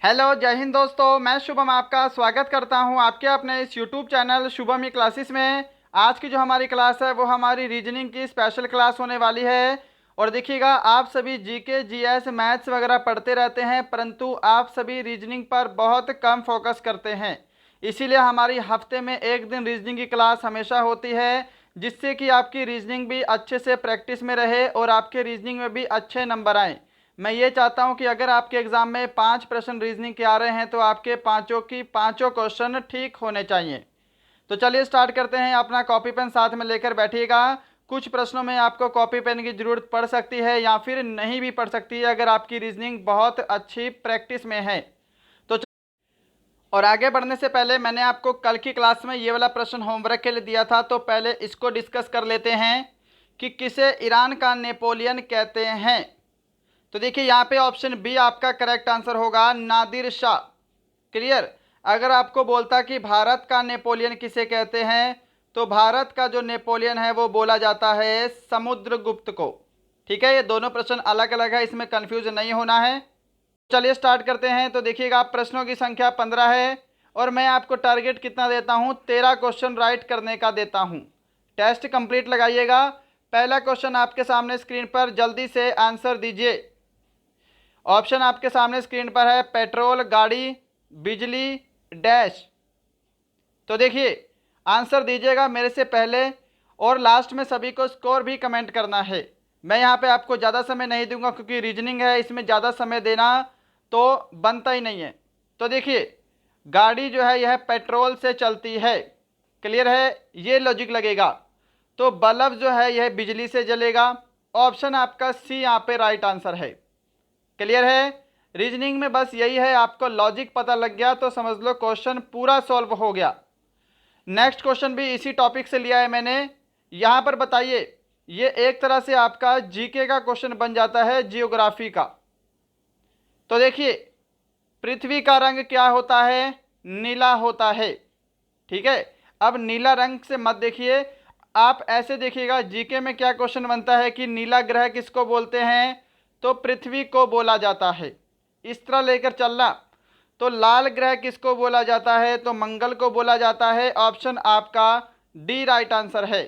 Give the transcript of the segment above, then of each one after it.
Hello, जय हिंद दोस्तों। मैं शुभम आपका स्वागत करता हूं आपके अपने इस यूट्यूब चैनल शुभम ई क्लासेस में। आज की जो हमारी क्लास है वो हमारी रीजनिंग की स्पेशल क्लास होने वाली है। और देखिएगा, आप सभी जीके जीएस मैथ्स वगैरह पढ़ते रहते हैं, परंतु आप सभी रीजनिंग पर बहुत कम फोकस करते हैं। इसीलिए हमारी हफ्ते में एक दिन रीजनिंग की क्लास हमेशा होती है, जिससे कि आपकी रीजनिंग भी अच्छे से प्रैक्टिस में रहे और आपके रीजनिंग में भी अच्छे नंबर आएँ। मैं ये चाहता हूं कि अगर आपके एग्जाम में 5 प्रश्न रीजनिंग के आ रहे हैं तो आपके पांचों की पांचों क्वेश्चन ठीक होने चाहिए। तो चलिए स्टार्ट करते हैं। अपना कॉपी पेन साथ में लेकर बैठिएगा। कुछ प्रश्नों में आपको कॉपी पेन की ज़रूरत पड़ सकती है या फिर नहीं भी पड़ सकती है, अगर आपकी रीजनिंग बहुत अच्छी प्रैक्टिस में है तो। और आगे बढ़ने से पहले मैंने आपको कल की क्लास में ये वाला प्रश्न होमवर्क के लिए दिया था, तो पहले इसको डिस्कस कर लेते हैं कि किसे ईरान का नेपोलियन कहते हैं। तो देखिए, यहाँ पे ऑप्शन बी आपका करेक्ट आंसर होगा, नादिर शाह। क्लियर। अगर आपको बोलता कि भारत का नेपोलियन किसे कहते हैं, तो भारत का जो नेपोलियन है वो बोला जाता है समुद्रगुप्त को। ठीक है, ये दोनों प्रश्न अलग अलग है, इसमें कंफ्यूज नहीं होना है। चलिए स्टार्ट करते हैं। तो देखिएगा, प्रश्नों की संख्या 15 है और मैं आपको टारगेट कितना देता हूँ, 13 क्वेश्चन राइट करने का देता हूँ। टेस्ट कंप्लीट लगाइएगा। पहला क्वेश्चन आपके सामने स्क्रीन पर, जल्दी से आंसर दीजिए। ऑप्शन आपके सामने स्क्रीन पर है, पेट्रोल, गाड़ी, बिजली, डैश। तो देखिए, आंसर दीजिएगा मेरे से पहले और लास्ट में सभी को स्कोर भी कमेंट करना है। मैं यहाँ पे आपको ज़्यादा समय नहीं दूंगा क्योंकि रीजनिंग है, इसमें ज़्यादा समय देना तो बनता ही नहीं है। तो देखिए, गाड़ी जो है यह पेट्रोल से चलती है। क्लियर है, ये लॉजिक लगेगा। तो बल्ब जो है यह बिजली से जलेगा। ऑप्शन आपका सी यहाँ पे राइट आंसर है। क्लियर है। रीजनिंग में बस यही है, आपको लॉजिक पता लग गया तो समझ लो क्वेश्चन पूरा सॉल्व हो गया। नेक्स्ट क्वेश्चन भी इसी टॉपिक से लिया है मैंने। यहां पर बताइए, ये एक तरह से आपका जीके का क्वेश्चन बन जाता है, जियोग्राफी का। तो देखिए, पृथ्वी का रंग क्या होता है, नीला होता है। ठीक है, अब नीला रंग से मत देखिए, आप ऐसे देखिएगा जीके में क्या क्वेश्चन बनता है कि नीला ग्रह किसको बोलते हैं, तो पृथ्वी को बोला जाता है। इस तरह लेकर चलना। तो लाल ग्रह किसको बोला जाता है, तो मंगल को बोला जाता है। ऑप्शन आपका डी राइट आंसर है।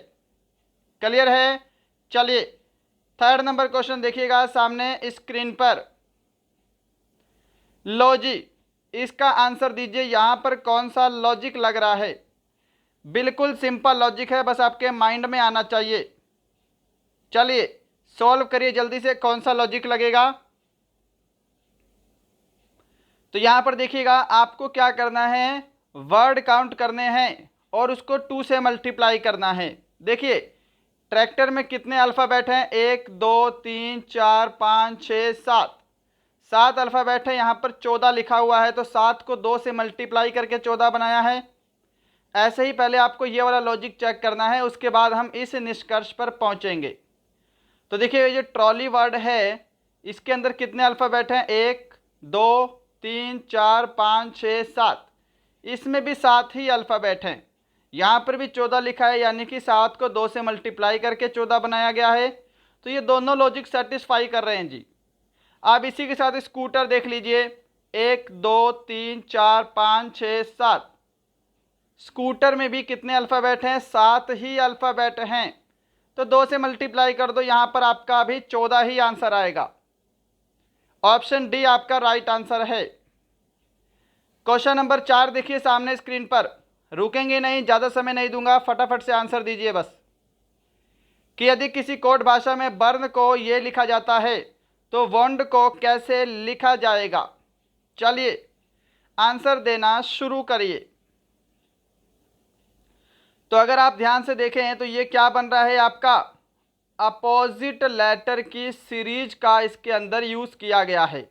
क्लियर है। चलिए, थर्ड नंबर क्वेश्चन देखिएगा सामने स्क्रीन पर। लो जी, इसका आंसर दीजिए। यहां पर कौन सा लॉजिक लग रहा है। बिल्कुल सिंपल लॉजिक है, बस आपके माइंड में आना चाहिए। चलिए सॉल्व करिए जल्दी से, कौन सा लॉजिक लगेगा। तो यहां पर देखिएगा, आपको क्या करना है, वर्ड काउंट करने हैं और उसको 2 से मल्टीप्लाई करना है। देखिए, ट्रैक्टर में कितने अल्फ़ाबेट हैं, 1 2 3 4 5 6 7। 7 अल्फ़ाबेट है, यहाँ पर 14 लिखा हुआ है, तो 7 को 2 से मल्टीप्लाई करके 14 बनाया है। ऐसे ही पहले आपको ये वाला लॉजिक चेक करना है, उसके बाद हम इस निष्कर्ष पर पहुंचेंगे। तो देखिए, ये जो ट्रॉली वर्ड है इसके अंदर कितने अल्फ़ाबेट हैं, 1 2 3 4 5 6 7। इसमें भी 7 ही अल्फ़ाबेट हैं। यहाँ पर भी 14 लिखा है, यानी कि 7 को 2 से मल्टीप्लाई करके 14 बनाया गया है। तो ये दोनों लॉजिक सेटिस्फाई कर रहे हैं जी। आप इसी के साथ स्कूटर देख लीजिए, 1 2 3 4 5 6 7। स्कूटर में भी कितने अल्फ़ाबेट हैं, 7 ही अल्फ़ाबेट हैं। तो 2 से मल्टीप्लाई कर दो, यहाँ पर आपका अभी 14 ही आंसर आएगा। ऑप्शन डी आपका राइट आंसर है। क्वेश्चन नंबर 4 देखिए सामने स्क्रीन पर। रुकेंगे नहीं, ज़्यादा समय नहीं दूंगा, फटाफट से आंसर दीजिए बस। कि यदि किसी कोड भाषा में वर्ण को ये लिखा जाता है तो वॉन्ड को कैसे लिखा जाएगा। चलिए आंसर देना शुरू करिए। तो अगर आप ध्यान से देखें तो ये क्या बन रहा है, आपका अपोजिट लेटर की सीरीज का इसके अंदर यूज़ किया गया है।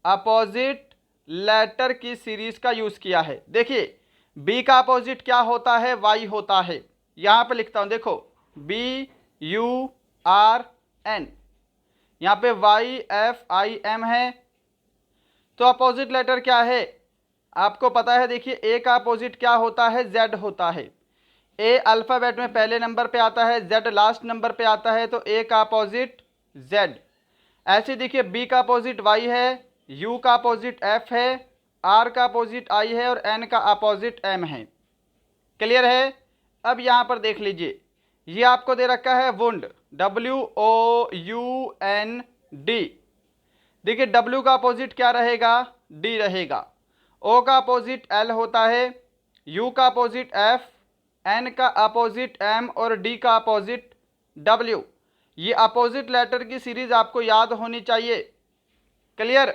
अपोजिट लेटर की सीरीज का यूज़ किया है। देखिए, बी का अपोजिट क्या होता है, वाई होता है। यहाँ पे लिखता हूँ, देखो, बी यू आर एन, यहाँ पे वाई एफ आई एम है। तो अपोजिट लेटर क्या है, आपको पता है। देखिए, ए का अपोजिट क्या होता है, जेड होता है। ए अल्फ़ाबेट में पहले नंबर पे आता है, जेड लास्ट नंबर पे आता है, तो ए का अपोजिट जेड। ऐसे देखिए, बी का अपोजिट वाई है, U का अपोजिट F है, R का अपोजिट I है और N का अपोजिट M है। क्लियर है? अब यहाँ पर देख लीजिए, ये आपको दे रखा है वुंड, WOUND। देखिए W का अपोजिट क्या रहेगा? D रहेगा। O का अपोजिट L होता है, U का अपोजिट F, N का अपोजिट M और D का अपोजिट W। ये अपोजिट लेटर की सीरीज आपको याद होनी चाहिए। क्लियर?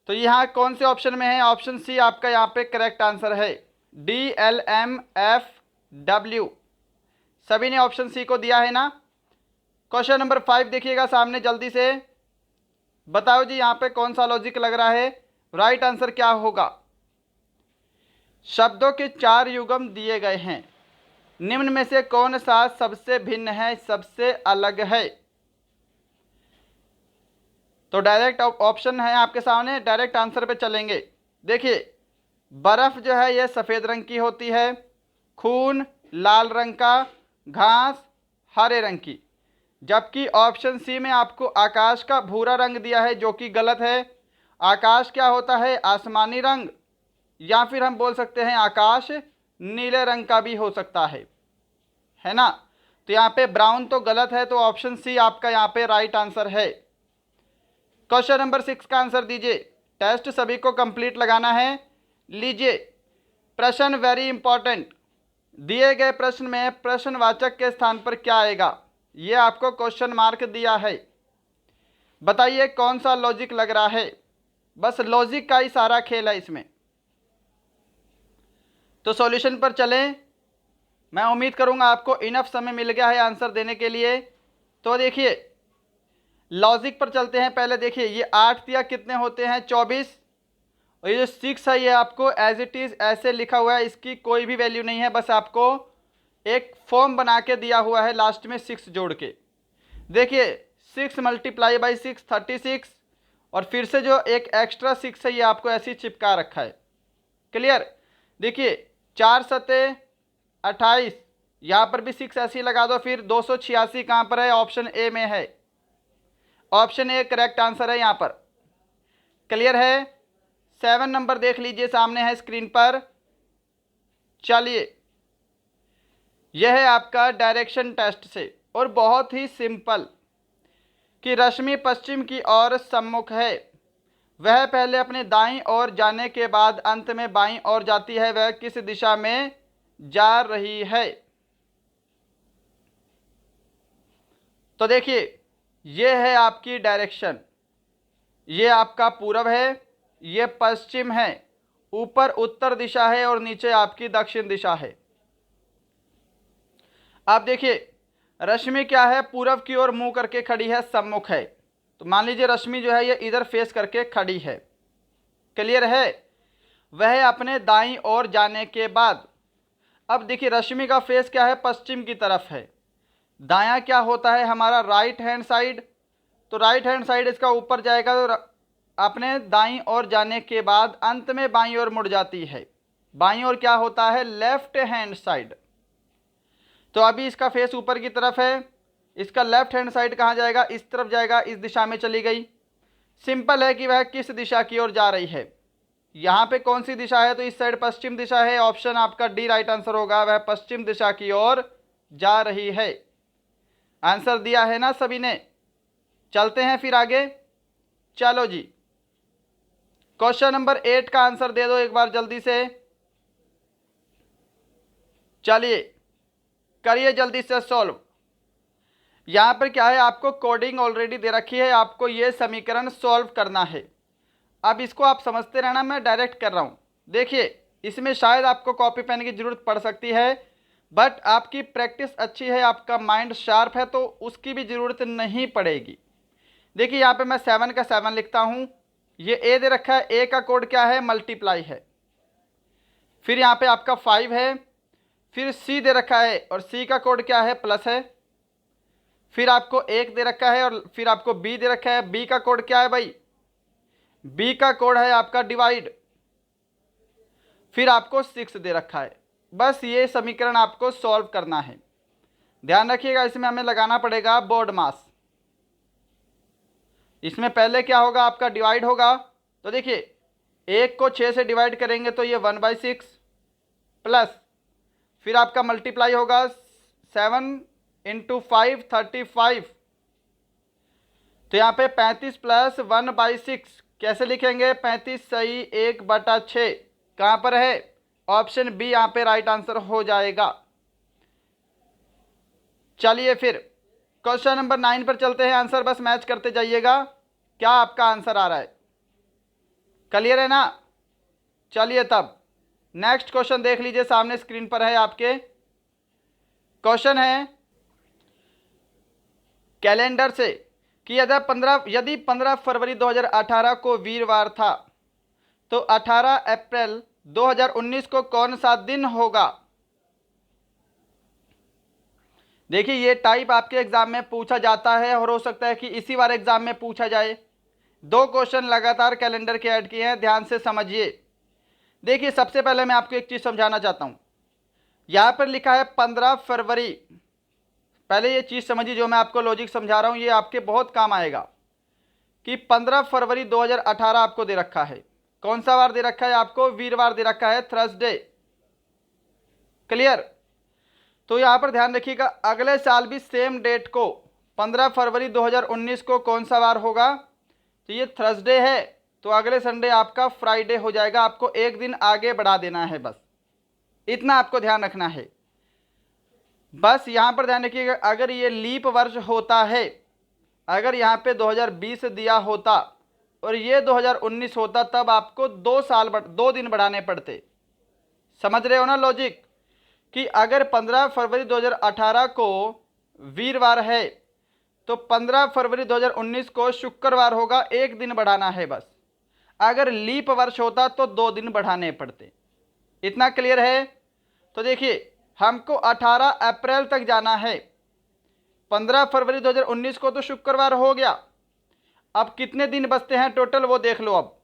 तो यहाँ कौन से ऑप्शन में है? ऑप्शन सी आपका यहाँ पे करेक्ट आंसर है, DLMFW। सभी ने ऑप्शन सी को दिया है ना। क्वेश्चन नंबर 5 देखिएगा सामने, जल्दी से बताओ जी यहाँ पे कौन सा लॉजिक लग रहा है, राइट आंसर क्या होगा। शब्दों के 4 युग्म दिए गए हैं, निम्न में से कौन सा सबसे भिन्न है, सबसे अलग है? तो डायरेक्ट ऑप्शन है आपके सामने, डायरेक्ट आंसर पे चलेंगे। देखिए बर्फ जो है यह सफ़ेद रंग की होती है, खून लाल रंग का, घास हरे रंग की। जबकि ऑप्शन सी में आपको आकाश का भूरा रंग दिया है, जो कि गलत है। आकाश क्या होता है? आसमानी रंग, या फिर हम बोल सकते हैं आकाश नीले रंग का भी हो सकता है ना। तो यहाँ पे ब्राउन तो गलत है, तो ऑप्शन सी आपका यहाँ पे राइट आंसर है। क्वेश्चन नंबर 6 का आंसर दीजिए। टेस्ट सभी को कंप्लीट लगाना है। लीजिए प्रश्न वेरी इंपॉर्टेंट, दिए गए प्रश्न में प्रश्नवाचक के स्थान पर क्या आएगा, ये आपको क्वेश्चन मार्क दिया है। बताइए कौन सा लॉजिक लग रहा है। बस लॉजिक का ही सारा खेल है इसमें। तो सॉल्यूशन पर चलें। मैं उम्मीद करूंगा आपको इनफ समय मिल गया है आंसर देने के लिए। तो देखिए लॉजिक पर चलते हैं। पहले देखिए ये 8 दिया कितने होते हैं? 24। और ये जो 6 है ये आपको एज इट इज़ ऐसे लिखा हुआ है, इसकी कोई भी वैल्यू नहीं है, बस आपको एक फॉर्म बना के दिया हुआ है लास्ट में 6 जोड़ के। देखिए 6 मल्टीप्लाई बाई 6 36, और फिर से जो एक एक्स्ट्रा 6 है ये आपको ऐसे ही चिपका रखा है। क्लियर? देखिए 4 सते 28, यहाँ पर भी 6 ऐसे ही लगा दो। फिर 286 कहाँ पर है? ऑप्शन ए में है। ऑप्शन ए करेक्ट आंसर है यहाँ पर। क्लियर है? 7 नंबर देख लीजिए, सामने है स्क्रीन पर। चलिए यह है आपका डायरेक्शन टेस्ट से, और बहुत ही सिंपल कि रश्मि पश्चिम की ओर सम्मुख है, वह पहले अपने दाईं ओर जाने के बाद अंत में बाईं ओर जाती है, वह किस दिशा में जा रही है? तो देखिए यह है आपकी डायरेक्शन, ये आपका पूरब है, ये पश्चिम है, ऊपर उत्तर दिशा है और नीचे आपकी दक्षिण दिशा है। आप देखिए रश्मि क्या है? पूरब की ओर मुंह करके खड़ी है, सम्मुख है। तो मान लीजिए रश्मि जो है ये इधर फेस करके खड़ी है। क्लियर है? वह अपने दाईं ओर जाने के बाद, अब देखिए रश्मि का फेस क्या है? पश्चिम की तरफ है। दायां क्या होता है हमारा? Right hand side. तो राइट हैंड साइड इसका ऊपर जाएगा, तो अपने दाईं ओर जाने के बाद अंत में बाईं ओर मुड़ जाती है। बाईं ओर क्या होता है? Left hand side. तो अभी इसका फेस ऊपर की तरफ है, इसका लेफ्ट हैंड साइड कहाँ जाएगा? इस तरफ जाएगा, इस दिशा में चली गई। सिंपल है कि वह किस दिशा की ओर जा रही है। यहाँ पे कौन सी दिशा है? तो इस साइड पश्चिम दिशा है। ऑप्शन आपका डी राइट आंसर होगा, वह पश्चिम दिशा की ओर जा रही है। आंसर दिया है ना सभी ने। चलते हैं फिर आगे। चलो जी क्वेश्चन नंबर 8 का आंसर दे दो एक बार जल्दी से। चलिए करिए जल्दी से सॉल्व। यहाँ पर क्या है? आपको कोडिंग ऑलरेडी दे रखी है, आपको ये समीकरण सॉल्व करना है। अब इसको आप समझते रहना, मैं डायरेक्ट कर रहा हूँ। देखिए इसमें शायद आपको कॉपी पेन की ज़रूरत पड़ सकती है, बट आपकी प्रैक्टिस अच्छी है, आपका माइंड शार्प है, तो उसकी भी ज़रूरत नहीं पड़ेगी। देखिए यहाँ पे मैं 7 का 7 लिखता हूँ, ये ए दे रखा है, ए का कोड क्या है? मल्टीप्लाई है। फिर यहाँ पे आपका 5 है, फिर सी दे रखा है और सी का कोड क्या है? प्लस है। फिर आपको 1 दे रखा है और फिर आपको बी दे रखा है, बी का कोड क्या है भाई? बी का कोड है आपका डिवाइड। फिर आपको 6 दे रखा है। बस ये समीकरण आपको सॉल्व करना है। ध्यान रखिएगा इसमें हमें लगाना पड़ेगा बोर्ड मास। इसमें पहले क्या होगा? आपका डिवाइड होगा, तो देखिए 1 को 6 से डिवाइड करेंगे तो ये 1/6 प्लस फिर आपका मल्टीप्लाई होगा 7 × 5 35। तो यहाँ पे 35 प्लस 1/6 कैसे लिखेंगे? 35 सही 1/6 कहाँ पर है? ऑप्शन बी यहाँ पे राइट आंसर हो जाएगा। चलिए फिर क्वेश्चन नंबर 9 पर चलते हैं। आंसर बस मैच करते जाइएगा, क्या आपका आंसर आ रहा है। क्लियर है ना? चलिए तब नेक्स्ट क्वेश्चन देख लीजिए, सामने स्क्रीन पर है आपके। क्वेश्चन है कैलेंडर से कि यदि 15 फरवरी 2018 को वीरवार था तो 18 अप्रैल 2019 को कौन सा दिन होगा? देखिए ये टाइप आपके एग्जाम में पूछा जाता है और हो सकता है कि इसी बार एग्जाम में पूछा जाए। 2 क्वेश्चन लगातार कैलेंडर के ऐड किए हैं, ध्यान से समझिए। देखिए सबसे पहले मैं आपको एक चीज समझाना चाहता हूं। यहां पर लिखा है 15 फरवरी। पहले ये चीज समझिए, जो मैं आपको लॉजिक समझा रहा हूं ये आपके बहुत काम आएगा कि 15 फरवरी 2018 आपको दे रखा है। कौन सा वार दे रखा है आपको? वीरवार दे रखा है, थर्सडे। क्लियर? तो यहां पर ध्यान रखिएगा, अगले साल भी सेम डेट को 15 फरवरी 2019 को कौन सा वार होगा? तो ये थर्सडे है, तो अगले संडे आपका फ्राइडे हो जाएगा। आपको एक दिन आगे बढ़ा देना है, बस इतना आपको ध्यान रखना है। बस यहां पर ध्यान रखिएगा, अगर ये लीप वर्ष होता है, अगर यहाँ पे 2020 दिया होता और ये 2019 होता, तब आपको 2 दिन बढ़ाने पड़ते। समझ रहे हो ना लॉजिक? कि अगर 15 फरवरी 2018 को वीरवार है तो 15 फरवरी 2019 को शुक्रवार होगा, एक दिन बढ़ाना है बस। अगर लीप वर्ष होता तो 2 दिन बढ़ाने पड़ते। इतना क्लियर है? तो देखिए हमको 18 अप्रैल तक जाना है। 15 फरवरी 2019 को तो शुक्रवार हो गया, अब कितने दिन बचते हैं टोटल वो देख लो। अब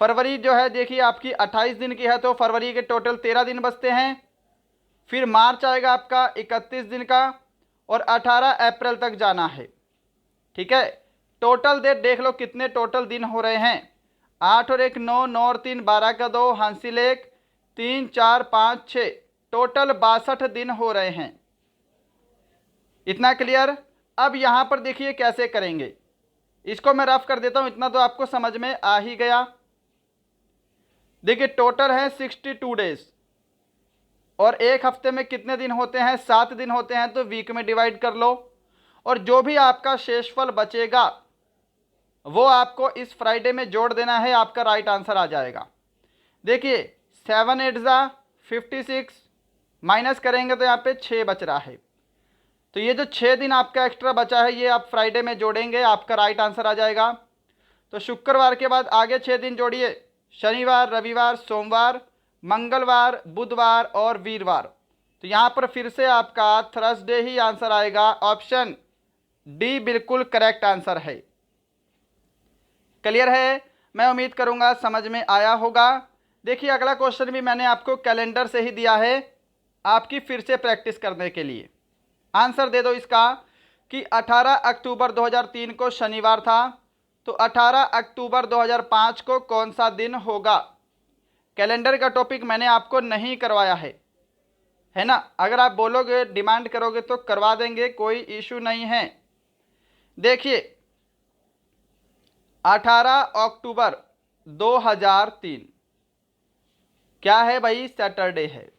फरवरी जो है देखिए आपकी 28 दिन की है, तो फरवरी के टोटल 13 दिन बचते हैं। फिर मार्च आएगा आपका 31 दिन का, और 18 अप्रैल तक जाना है। ठीक है, टोटल डेट देख लो कितने टोटल दिन हो रहे हैं। 8 और 1 9, 9 और 3 12 का 2, हासिल 1 3 4 5 6, टोटल 62 दिन हो रहे हैं। इतना क्लियर? अब यहां पर देखिए कैसे करेंगे, इसको मैं रफ कर देता हूं, इतना तो आपको समझ में आ ही गया। देखिए टोटल है 62 डेज, और एक हफ्ते में कितने दिन होते हैं? 7 दिन होते हैं, तो वीक में डिवाइड कर लो, और जो भी आपका शेषफल बचेगा वो आपको इस फ्राइडे में जोड़ देना है, आपका राइट आंसर आ जाएगा। देखिए 7 8 56, माइनस करेंगे तो यहाँ पे 6 बच रहा है, तो ये जो 6 दिन आपका एक्स्ट्रा बचा है ये आप फ्राइडे में जोड़ेंगे, आपका राइट आंसर आ जाएगा। तो शुक्रवार के बाद आगे 6 दिन जोड़िए, शनिवार, रविवार, सोमवार, मंगलवार, बुधवार और वीरवार। तो यहाँ पर फिर से आपका थर्सडे ही आंसर आएगा। ऑप्शन डी बिल्कुल करेक्ट आंसर है। क्लियर है? मैं उम्मीद करूँगा समझ में आया होगा। देखिए अगला क्वेश्चन भी मैंने आपको कैलेंडर से ही दिया है, आपकी फिर से प्रैक्टिस करने के लिए। आंसर दे दो इसका कि 18 अक्टूबर 2003 को शनिवार था, तो 18 अक्टूबर 2005 को कौन सा दिन होगा? कैलेंडर का टॉपिक मैंने आपको नहीं करवाया है ना? अगर आप बोलोगे, डिमांड करोगे तो करवा देंगे, कोई इशू नहीं है। देखिए 18 अक्टूबर 2003 क्या है भाई? सैटरडे है।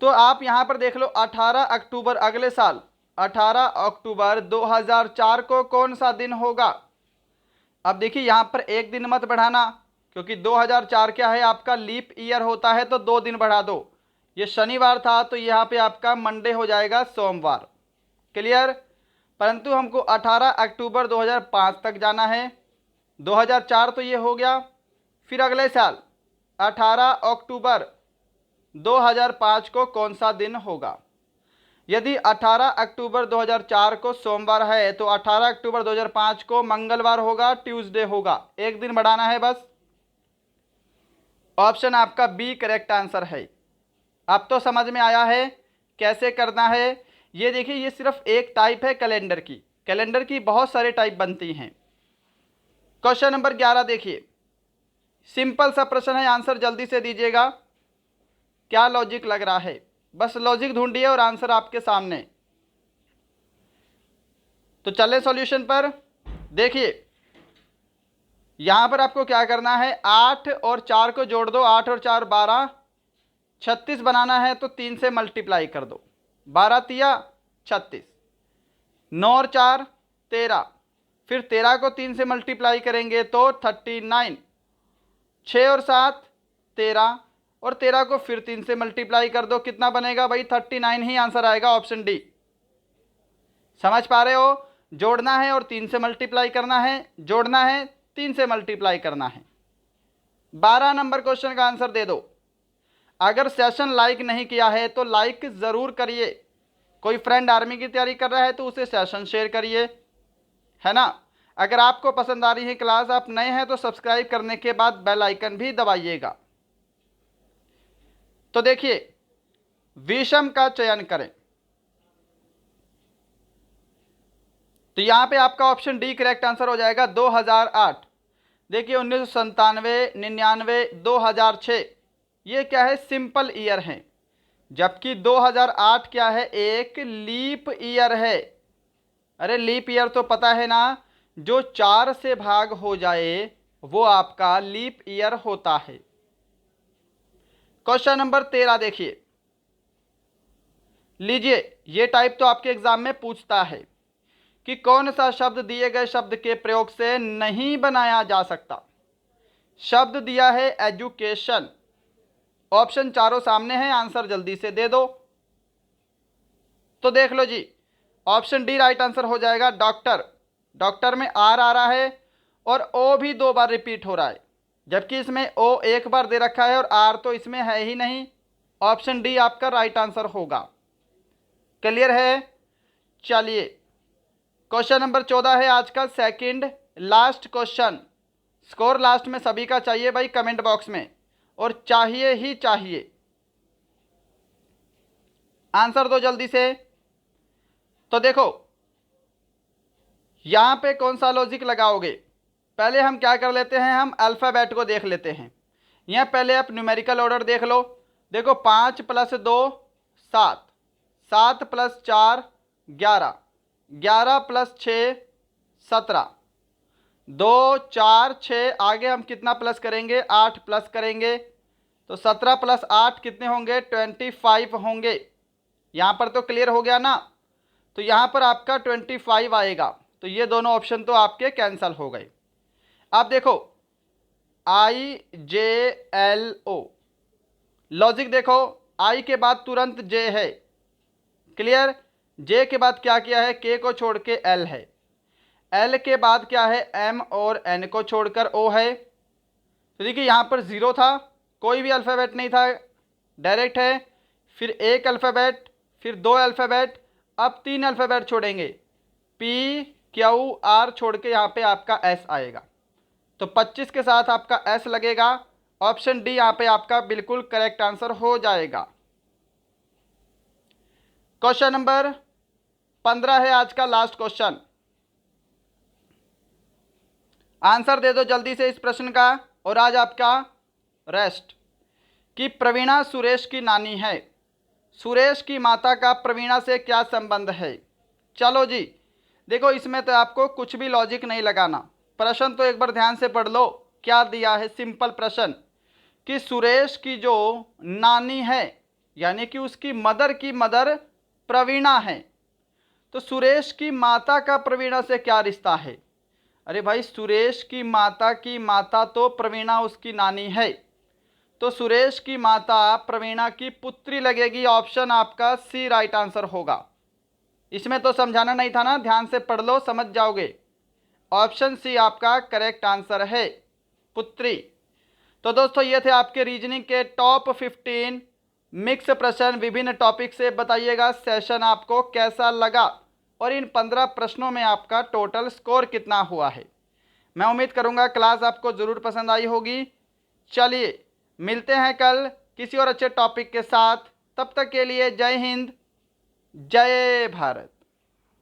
तो आप यहां पर देख लो 18 अक्टूबर अगले साल 18 अक्टूबर 2004 को कौन सा दिन होगा? अब देखिए यहां पर एक दिन मत बढ़ाना, क्योंकि 2004 क्या है आपका लीप ईयर होता है, तो 2 दिन बढ़ा दो। ये शनिवार था तो यहाँ पे आपका मंडे हो जाएगा सोमवार। क्लियर? परंतु हमको 18 अक्टूबर 2005 तक जाना है। 2004 तो ये हो गया, फिर अगले साल 18 अक्टूबर 2005 को कौन सा दिन होगा? यदि 18 अक्टूबर 2004 को सोमवार है तो 18 अक्टूबर 2005 को मंगलवार होगा, ट्यूसडे होगा। एक दिन बढ़ाना है बस। ऑप्शन आपका बी करेक्ट आंसर है। अब तो समझ में आया है कैसे करना है। ये देखिए ये सिर्फ एक टाइप है कैलेंडर की बहुत सारे टाइप बनती हैं। क्वेश्चन नंबर 11 देखिए, सिंपल सा प्रश्न है, आंसर जल्दी से दीजिएगा। क्या लॉजिक लग रहा है, बस लॉजिक ढूंढिए और आंसर आपके सामने। तो चले सॉल्यूशन पर। देखिए यहां पर आपको क्या करना है, 8 और 4 को जोड़ दो, 8 और 4 12, 36 बनाना है तो 3 से मल्टीप्लाई कर दो, 12 तिया 36, 9 और 4 13, फिर 13 को 3 से मल्टीप्लाई करेंगे तो 39, 6 और 7 13, और 13 को फिर 3 से मल्टीप्लाई कर दो, कितना बनेगा भाई 39 ही आंसर आएगा, ऑप्शन डी। समझ पा रहे हो, जोड़ना है और 3 से मल्टीप्लाई करना है, जोड़ना है 3 से मल्टीप्लाई करना है। 12 नंबर क्वेश्चन का आंसर दे दो। अगर सेशन लाइक नहीं किया है तो लाइक ज़रूर करिए, कोई फ्रेंड आर्मी की तैयारी कर रहा है तो उसे सेशन शेयर करिए, है ना। अगर आपको पसंद आ रही है क्लास, आप नए हैं तो सब्सक्राइब करने के बाद बेल आइकन भी दबाइएगा। तो देखिए विषम का चयन करें, तो यहां पे आपका ऑप्शन डी करेक्ट आंसर हो जाएगा 2008। देखिए 1997, 99, 2006 ये क्या है, सिंपल ईयर है, जबकि 2008 क्या है, एक लीप ईयर है। अरे लीप ईयर तो पता है ना, जो 4 से भाग हो जाए वो आपका लीप ईयर होता है। क्वेश्चन नंबर 13 देखिए, लीजिए ये टाइप तो आपके एग्जाम में पूछता है कि कौन सा शब्द दिए गए शब्द के प्रयोग से नहीं बनाया जा सकता। शब्द दिया है एजुकेशन, ऑप्शन चारों सामने है, आंसर जल्दी से दे दो। तो देख लो जी, ऑप्शन डी राइट आंसर हो जाएगा डॉक्टर। डॉक्टर में आर आ रहा है और ओ भी 2 बार रिपीट हो रहा है, जबकि इसमें ओ 1 बार दे रखा है और आर तो इसमें है ही नहीं। ऑप्शन डी आपका राइट आंसर होगा। क्लियर है, चलिए क्वेश्चन नंबर 14 है आज का second last question. Score last में सभी का चाहिए भाई कमेंट बॉक्स में, और चाहिए ही चाहिए, आंसर दो जल्दी से। तो देखो यहां पे कौन सा लॉजिक लगाओगे, पहले हम क्या कर लेते हैं, हम अल्फ़ाबेट को देख लेते हैं। यहां पहले आप न्यूमेरिकल ऑर्डर देख लो। देखो 5 + 2 7, 7 + 4 11, 11 + 6 17, 2 4 6, आगे हम कितना प्लस करेंगे, 8 प्लस करेंगे, तो 17 + 8 कितने होंगे, 25 होंगे। यहाँ पर तो क्लियर हो गया ना, तो यहाँ पर आपका 25 आएगा, तो ये दोनों ऑप्शन तो आपके कैंसल हो गए। अब देखो IJLO, लॉजिक देखो, आई के बाद तुरंत जे है, क्लियर। जे के बाद क्या किया है, के को छोड़ के एल है, एल के बाद क्या है, एम और एन को छोड़कर ओ है। तो देखिए यहाँ पर 0 था, कोई भी अल्फ़ाबेट नहीं था, डायरेक्ट है, फिर एक अल्फ़ाबेट, फिर 2 अल्फ़ाबेट, अब 3 अल्फ़ाबेट छोड़ेंगे, पी क्यू आर छोड़ के यहाँ पे आपका एस आएगा, तो 25 के साथ आपका एस लगेगा। ऑप्शन डी यहाँ पे आपका बिल्कुल करेक्ट आंसर हो जाएगा। क्वेश्चन नंबर 15 है आज का लास्ट क्वेश्चन, आंसर दे दो जल्दी से इस प्रश्न का, और आज आपका रेस्ट। कि प्रवीणा सुरेश की नानी है, सुरेश की माता का प्रवीणा से क्या संबंध है। चलो जी देखो, इसमें तो आपको कुछ भी लॉजिक नहीं लगाना, प्रश्न तो एक बार ध्यान से पढ़ लो। क्या दिया है, सिंपल प्रश्न कि सुरेश की जो नानी है, यानी कि उसकी मदर की मदर प्रवीणा है, तो सुरेश की माता का प्रवीणा से क्या रिश्ता है। अरे भाई सुरेश की माता तो प्रवीणा उसकी नानी है, तो सुरेश की माता प्रवीणा की पुत्री लगेगी। ऑप्शन आपका सी राइट आंसर होगा। इसमें तो समझाना नहीं था ना, ध्यान से पढ़ लो समझ जाओगे। ऑप्शन सी आपका करेक्ट आंसर है, पुत्री। तो दोस्तों ये थे आपके रीजनिंग के टॉप 15 मिक्स प्रश्न विभिन्न टॉपिक से। बताइएगा सेशन आपको कैसा लगा और इन 15 प्रश्नों में आपका टोटल स्कोर कितना हुआ है। मैं उम्मीद करूंगा क्लास आपको ज़रूर पसंद आई होगी। चलिए मिलते हैं कल किसी और अच्छे टॉपिक के साथ, तब तक के लिए जय हिंद जय भारत।